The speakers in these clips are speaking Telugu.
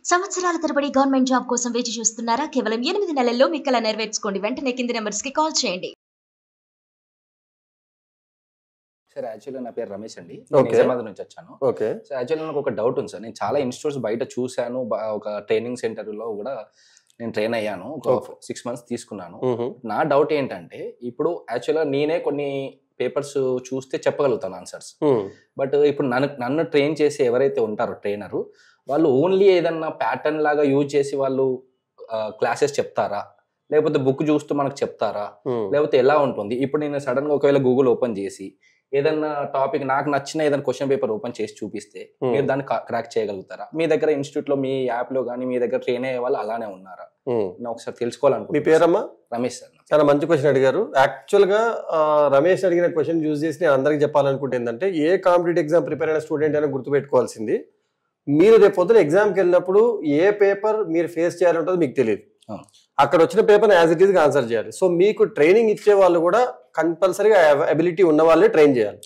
సంవత్సరాల తరబడి గవర్నమెంట్ జాబ్ కోసం వేచి చూస్తున్నారా? కేవలం 8 నెలల్లో మీ కల నెరవేర్చుకోండి. వెంటనే కింది నంబర్స్ కి కాల్ చేయండి. సార్ యాక్చువల్లీ నా పేరు రమేష్ అండి. ఓకే. నిజామాబాద్ నుంచి వచ్చాను. ఓకే. సో యాక్చువల్లీ నాకు ఒక డౌట్ ఉంది సార్. నేను చాలా ఇన్స్టిట్యూట్స్ బయట చూశాను. ఒక ట్రైనింగ్ సెంటర్‌లో కూడా నేను ట్రైన్ అయ్యాను. ఒక ఓకే. 6 మంత్స్ తీసుకున్నాను. హుహు. నా డౌట్ ఏంటంటే ఇప్పుడు యాక్చువల్‌గా నేనే కొన్ని పేపర్స్ చూస్తే చెప్పగలుగుతాను ఆన్సర్స్. హ్మ్. బట్ ఇప్పుడు నన్ను ట్రైన్ చేసి ఎవరైతే ఉంటారో ట్రైనరు వాళ్ళు ఓన్లీ ఏదన్నా ప్యాటర్న్ లాగా యూజ్ చేసి వాళ్ళు క్లాసెస్ చెప్తారా? లేకపోతే బుక్ చూస్తూ మనకు చెప్తారా? హ్మ్. లేకపోతే ఎలా ఉంటుంది? ఇప్పుడు నేను సడన్‌గా ఒకవేళ గూగుల్ ఓపెన్ చేసి ఏదన్నా టాపిక్ నాకు నచ్చిన ఏదైనా క్వశ్చన్ పేపర్ ఓపెన్ చేసి చూపిస్తే మీరు దాన్ని క్రాక్ చేయగలుగుతారా? మీ దగ్గర ఇన్స్టిట్యూట్లో మీ యాప్‌లో గానీ మీ దగ్గర ట్రైన్ అయ్యే వాళ్ళు అలానే ఉన్నారా? హ్మ్. నేను ఒకసారి మీ తెలుసుకోవాలనుకుంటున్నాను. పేరమ్మా? రమేష్ సార్. చాలా మంచి క్వశ్చన్ అడిగారు. యాక్చువల్గా రమేష్ అడిగిన క్వశ్చన్ యూజ్ చేసి నేను అందరికి చెప్పాలనుకుంటే ఏంటంటే ఏ కాంపిటేటివ్ ఎగ్జామ్ ప్రిపేర్ అయిన స్టూడెంట్ అయినా గుర్తుపెట్టుకోవాల్సింది, మీరు రేపు పొద్దున ఎగ్జామ్కి వెళ్ళినప్పుడు ఏ పేపర్ మీరు ఫేస్ చేయాలంటుందో మీకు తెలియదు. అక్కడ వచ్చిన పేపర్ని యాజ్ ఇట్ ఈస్గా ఆన్సర్ చేయాలి. సో మీకు ట్రైనింగ్ ఇచ్చే వాళ్ళు కూడా కంపల్సరీగా అబిలిటీ ఉన్న వాళ్ళే ట్రైన్ చేయాలి.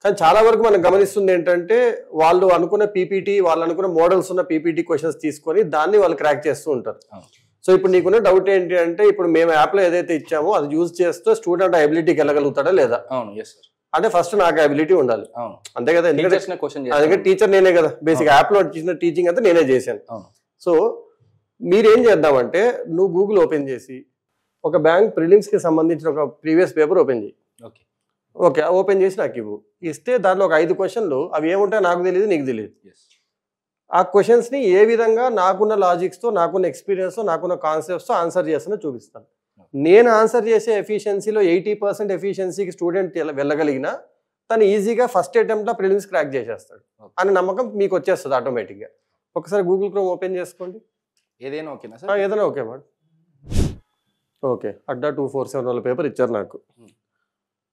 కానీ చాలా వరకు మనం గమనిస్తుంది ఏంటంటే వాళ్ళు అనుకున్న పీపీటీ, వాళ్ళు అనుకున్న మోడల్స్ ఉన్న పీపీటీ క్వశ్చన్స్ తీసుకొని దాన్ని వాళ్ళు క్రాక్ చేస్తూ ఉంటారు. సో ఇప్పుడు నీకున్న డౌట్ ఏంటి అంటే ఇప్పుడు మేము యాప్లో ఏదైతే ఇచ్చామో అది యూజ్ చేస్తూ స్టూడెంట్ అబిలిటీకి వెళ్ళగలుగుతాడా లేదా? అవును. Yes sir. అంటే ఫస్ట్ నాకు అబిలిటీ ఉండాలి. అవును. అంతే కదా, ఎందుకంటే అందుకే టీచర్ నేనే కదా, బేసిక్ యాప్లో ఇచ్చిన టీచింగ్ అంతా నేనే చేశాను. సో మీరేం చేద్దామంటే నువ్వు గూగుల్ ఓపెన్ చేసి ఒక బ్యాంక్ ప్రిలిమ్స్కి సంబంధించిన ఒక ప్రీవియస్ పేపర్ ఓపెన్ చేయి. ఓకే, ఓపెన్ చేసి నాకు ఇవ్వు. ఇస్తే దాంట్లో ఒక 5 క్వశ్చన్లు అవి ఏముంటాయో నాకు తెలియదు, నీకు తెలియదు. ఆ క్వశ్చన్స్ని ఏ విధంగా నాకున్న లాజిక్స్తో, నాకున్న ఎక్స్పీరియన్స్తో, నాకున్న కాన్సెప్ట్స్తో ఆన్సర్ చేస్తానో చూపిస్తాను. నేను ఆన్సర్ చేసే ఎఫిషియన్సీలో 80% ఎఫిషియన్సీకి స్టూడెంట్ వెళ్ళగలిగినా తను ఈజీగా ఫస్ట్ అటెంప్ట్లో ప్రిలిమ్స్ క్రాక్ చేసేస్తాడు అనే నమ్మకం మీకు వచ్చేస్తుంది ఆటోమేటిక్గా. ఒకసారి గూగుల్ క్రోమ్ ఓపెన్ చేసుకోండి. ఏదైనా ఓకేనా సార్? ఏదైనా ఓకే మేడం. ఓకే, అడ్డా 247 వాళ్ళ పేపర్ ఇచ్చారు నాకు.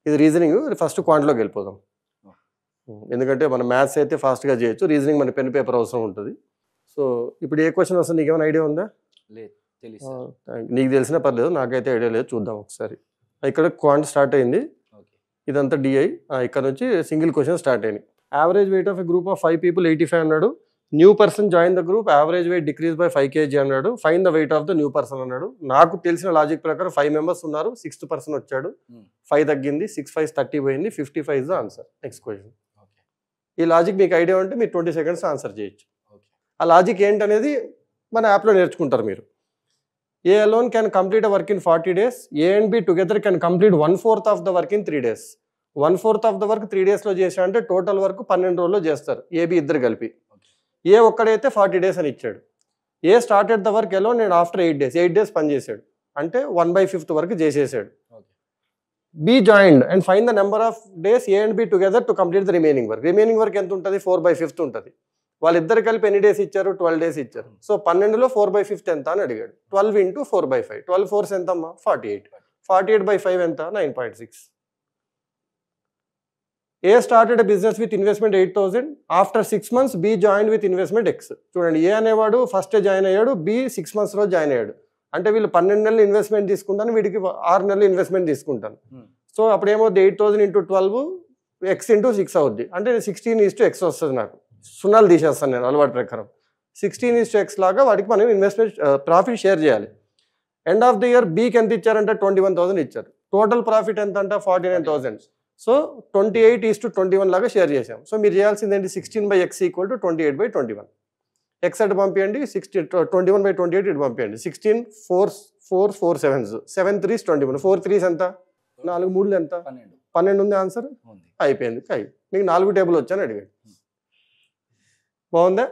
ఇది రీజనింగ్. ఫస్ట్ క్వాంట్లోకి వెళ్ళిపోదాం, ఎందుకంటే మన మ్యాథ్స్ అయితే ఫాస్ట్గా చేయొచ్చు, రీజనింగ్ మన పెన్ పేపర్ అవసరం ఉంటుంది. సో ఇప్పుడు ఏ క్వశ్చన్ వస్తుంది, నీకు ఏమైనా ఐడియా ఉందా? లేదు, నీకు తెలిసినా పర్లేదు, నాకైతే ఐడియా లేదు. చూద్దాం ఒకసారి. ఇక్కడ క్వాంట్ స్టార్ట్ అయింది, ఇదంతా డిఐ. ఇక్కడ నుంచి సింగిల్ క్వశ్చన్ స్టార్ట్ అయింది. Average weight of a group of 5 people 85 అన్నాడు. New person join the group, average wait decrease by 5 kg అన్నాడు. Fine the weight of the new person అన్నాడు. నాకు తెలిసిన లాజిక్ ప్రకారం 5 members ఉన్నారు, 6th person వచ్చాడు, 5 తగ్గింది, 6 5 30 పోయింది, 55 is the answer. Next question. ఈ లాజిక్ మీకు ఐడియా ఉంటే మీరు 20 seconds ఆన్సర్ చేయొచ్చు. ఆ లాజిక్ ఏంటనేది మన యాప్లో నేర్చుకుంటారు మీరు. A alone can complete a work in 40 days, A and B together can complete 1/4 of the work in 3 days. 1/4 of the work 3 daysలో చేసా అంటే టోటల్ వర్క్ 12 రోజుల్లో చేస్తారు, ఏబి ఇద్దరు కలిపి. ఏ ఒక్కడైతే 40 days అని ఇచ్చాడు. A started the work alone and after 8 days పని చేశాడు, అంటే 1/5 వరకు చేసేసాడు. B joined and find the number of days A and B together to complete the remaining work. Remaining work ఎంత ఉంటుంది? 4/5 ఉంటుంది. వాళ్ళిద్దరు కలిపి ఎన్ని డేస్ ఇచ్చారు? 12 days ఇచ్చారు. సో 12లో 4/5 ఎంత అని అడిగాడు. 12 into 4/5, 12 4s ఎంత అమ్మా? 48. 48/5 ఎంత? 9.6. A started business with investment 8,000. After 6 months B join with investment X. చూడండి, ఏ అనేవాడు ఫస్ట్ జాయిన్ అయ్యాడు, బి 6 monthsలో జాయిన్ అయ్యాడు. అంటే వీళ్ళు 12 నెలలు ఇన్వెస్ట్మెంట్ తీసుకుంటాను, వీడికి 6 నెలలు ఇన్వెస్ట్మెంట్ తీసుకుంటాను. సో అప్పుడు ఏమవుద్ది? 8,000 into 12 x into 6 అవుద్ది. అంటే 16:x వస్తుంది. నాకు సున్నాలు తీసేస్తాను నేను అలవాటు ప్రకారం. 16:x లాగా వాడికి మనం ఇన్వెస్ట్మెంట్ ప్రాఫిట్ షేర్ చేయాలి. ఎండ్ ఆఫ్ ద ఇయర్ బీకి ఎంత ఇచ్చారంటే 21,000 ఇచ్చారు. టోటల్ ప్రాఫిట్ ఎంత అంటే 49,000. సో 28:21 లాగా షేర్ చేసాం. సో మీరు చేయాల్సింది ఏంటి? 16/x = 28/21. ఎక్స్ అటు పంపించండి, 21/28 ఇటు పంపించండి. 16 4 4 7s, 7 3s 21, 4 3s ఎంత? 4 3 ఎంత? 12 ఉంది ఆన్సర్. అయిపోయింది. మీకు 4 టేబుల్ వచ్చాను అడిగాడు. బాగుందా?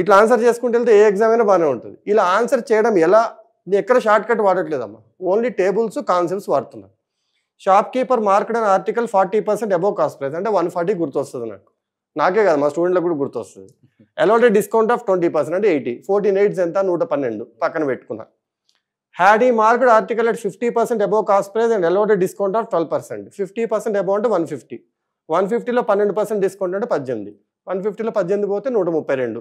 ఇట్లా ఆన్సర్ చేసుకుంటూ వెళ్తే ఏ ఎగ్జామ్ అయినా బాగానే ఉంటుంది. ఇలా ఆన్సర్ చేయడం ఎలా? నేను ఎక్కడ షార్ట్ కట్ వాడట్లేదమ్మా, ఓన్లీ టేబుల్స్ కాన్సెప్ట్స్ వాడుతున్నాను. షాప్ కీపర్ మార్కెట్ అనే ఆర్టికల్ 40% అబోవ్ కాస్ట్ ప్రైస్ అంటే 140 గుర్తొస్తుంది నాకు. నాకే కదా, మా స్టూడెంట్లకు కూడా గుర్తొస్తుంది. అలాటెడ్ డిస్కౌంట్ ఆఫ్ 20% అంటే 80. 14 8s ఎంత? 112 పక్కన పెట్టుకున్నా. హ్యాడ్ ఈ market article at 50% above cost price and allotted discount of 12%. 50% above అంటే 150. 150లో 12% డిస్కౌంట్ అంటే 18. 150లో 18 పోతే 132.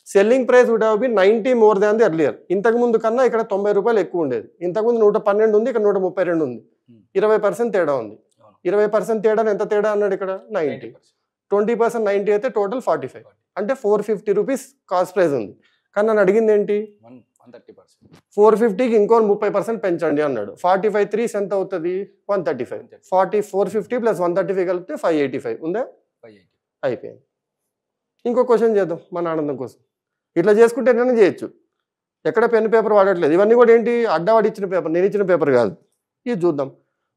Selling price would have been 90 more than the earlier. ఇంతకుముందు కన్నా ఇక్కడ 90 రూపాయలు ఎక్కువ ఉండేది. ఇంతకుముందు 112 ఉంది, ఇక్కడ 132 ఉంది. 20% తేడా ఉంది. 20% తేడా ఎంత తేడా అన్నాడు ఇక్కడ? 90. 20% 90 అయితే టోటల్ 45, అంటే 450 రూపీస్ కాస్ట్ ప్రైస్ ఉంది. కానీ నన్ను అడిగింది ఏంటి 130%. 450కి ఇంకో 30% పెంచండి అన్నాడు. 45 3 ఎంత అవుతుంది 135. 450 ప్లస్ 135 కలిపితే 585 ఉందా? 580. అయిపోయింది. ఇంకో క్వశ్చన్ చేద్దాం మన ఆనందం కోసం. ఇట్లా చేసుకుంటే నేను చేయొచ్చు. ఎక్కడ పెన్ పేపర్ వాడట్లేదు. ఇవన్నీ కూడా ఏంటి అడ్డవాడి ఇచ్చిన పేపర్, నేను ఇచ్చిన పేపర్ కాదు. ఇది చూద్దాం.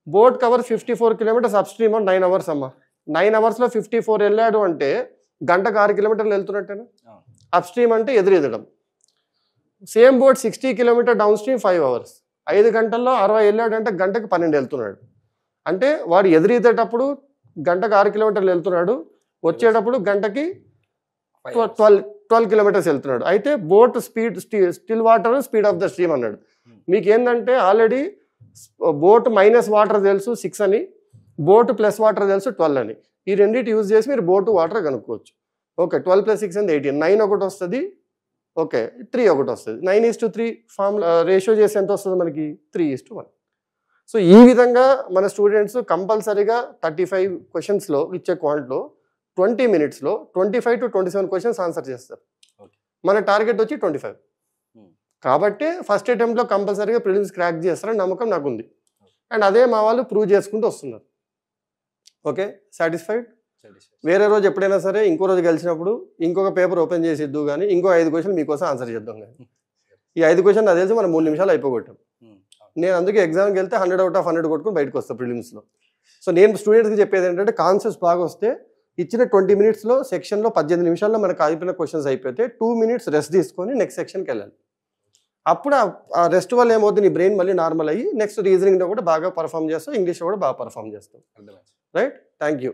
Boat cover 54 kilometres up stream on 9 hours అమ్మా. 9 అవర్స్లో 54 వెళ్ళాడు అంటే గంటకు 6 కిలోమీటర్లు వెళ్తున్నట్టేనా? అప్ స్ట్రీమ్ అంటే ఎదురెదడం. Same boat 60 kilometre downstream 5 hours. 5 గంటల్లో 60 వెళ్ళాడు అంటే గంటకు 12 వెళ్తున్నాడు. అంటే వాడు ఎదురీదేటప్పుడు గంటకు 6 కిలోమీటర్లు వెళ్తున్నాడు, వచ్చేటప్పుడు గంటకి 12 కిలోమీటర్స్ వెళ్తున్నాడు. అయితే boat speed still water speed of the stream అన్నాడు. మీకు ఏంటంటే ఆల్రెడీ బోట్ మైనస్ వాటర్ తెలుసు 6 అని, బోట్ ప్లస్ వాటర్ తెలుసు 12 అని. ఈ రెండింటి యూజ్ చేసి మీరు బోటు వాటర్ కనుక్కోవచ్చు. ఓకే, 12 + 6 అంటే 18. 9 ఒకటి వస్తుంది, ఓకే 3 ఒకటి వస్తుంది. 9:3 ఫార్ములా రేషియో చేసి ఎంత వస్తుంది మనకి 3:1. సో ఈ విధంగా మన స్టూడెంట్స్ కంపల్సరీగా 35 క్వశ్చన్స్లో ఇచ్చే క్వాంట్లో 20 మినిట్స్లో 25 to 27 క్వశ్చన్స్ ఆన్సర్ చేస్తారు. మన టార్గెట్ వచ్చి 25. కాబట్టి ఫస్ట్ అటెంప్ట్లో కంపల్సరీగా ప్రిలిమ్స్ క్రాక్ చేస్తారని నమ్మకం నాకు ఉంది. అండ్ అదే మా వాళ్ళు ప్రూవ్ చేసుకుంటూ వస్తున్నారు. Okay, satisfied? వేరే రోజు ఎప్పుడైనా సరే ఇంకో రోజు కలిసినప్పుడు ఇంకొక పేపర్ ఓపెన్ చేసి ఇద్దు కానీ ఇంకో 5 క్వశ్చన్ మీకోసం ఆన్సర్ చేద్దాం. కానీ ఈ 5 క్వశ్చన్ నాకు తెలిసి మనం 3 నిమిషాలు అయిపోగొట్టాం. నేను అందుకే ఎగ్జామ్కి వెళ్తే 100 out of 100 కొట్టుకుని బయటకు వస్తాను ప్రిలిమ్స్లో. సో నేను స్టూడెంట్స్కి చెప్పేది ఏంటంటే కాన్సెప్ట్స్ బాగా వస్తే ఇచ్చిన 20 మినిట్స్లో సెక్షన్లో 18 నిమిషాల్లో మనకు అయిపోయిన క్వశ్చన్స్ అయిపోతే 2 మినిట్స్ రెస్ట్ తీసుకొని నెక్స్ట్ సెక్షన్కి వెళ్ళాలి. అప్పుడు ఆ రెస్ట్ వల్ల ఏమవుతుంది, నీ బ్రెయిన్ మళ్ళీ నార్మల్ అయ్యి నెక్స్ట్ రీజనింగ్లో కూడా బాగా పర్ఫామ్ చేస్తావు, ఇంగ్లీష్లో కూడా బాగా పర్ఫామ్ చేస్తావు. Right, thank you.